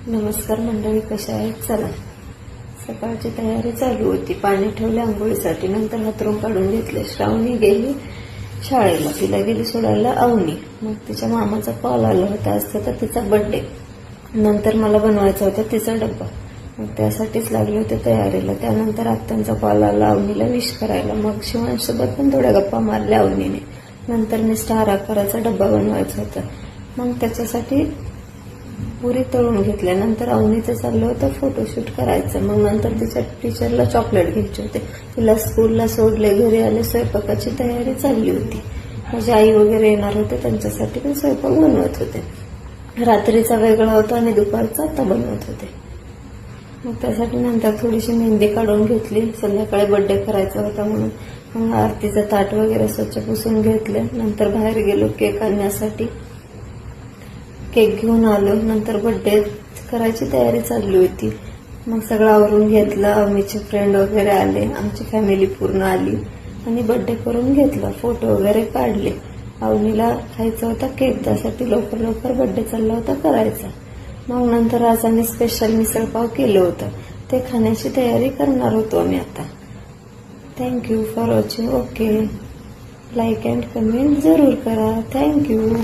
नमस्कार मंडळी, कशा आहेत? चला, सकाळची तयारी चालू होती. पाणी ठेवले आंघोळीसाठी, नंतर हातरून काढून घेतले. श्रावणी गेली शाळेला, तिला गेली सोडायला अवनी. मग तिच्या मामाचा कॉल आला होता, आज तर तिचा बर्थडे. नंतर मला बनवायचा होता तिचा डब्बा, मग त्यासाठीच लागले होते तयारीला. त्यानंतर आत्यांचा कॉल आला अवनीला विश करायला. मग शिवांशसोबत पण थोड्या गप्पा मारल्या अवनीने. नंतर मी स्टार आकाराचा डब्बा बनवायचा होता, मग त्याच्यासाठी पुरी तळून घेतल्या. नंतर अवनीचं चाललं होतं फोटोशूट करायचं. मग नंतर तिच्या टीचरला चॉकलेट घ्यायचे होते. तिला स्कूलला सोडले, घरी आले, स्वयंपाकाची तयारी चालली होती. माझी आई वगैरे येणार होते, त्यांच्यासाठी पण स्वयंपाक बनवत होते. रात्रीचा वेगळा होता आणि दुपारचा आता बनवत होते. मग त्यासाठी नंतर थोडीशी मेहंदी काढून घेतली. संध्याकाळी बर्थडे करायचा होता म्हणून. मग आरतीचं ताट वगैरे स्वच्छ पुसून घेतले. नंतर बाहेर गेलो केक आणण्यासाठी. केक घेऊन आलो. नंतर बर्थडे करायची तयारी चालली होती. मग सगळं आवरून घेतलं. अवनीचे फ्रेंड वगैरे आले, आमची फॅमिली पूर्ण आली आणि बर्थडे करून घेतला. फोटो वगैरे काढले. अवनीला खायचा होता केक, त्यासाठी लवकर लवकर बर्थडे चालला होता करायचा. मग नंतर आज आम्ही स्पेशल मिसळपाव केलं होतं, ते खाण्याची तयारी करणार होतो आम्ही आता. Thank you for watching. Okay, like and comment जरूर करा. थँक्यू.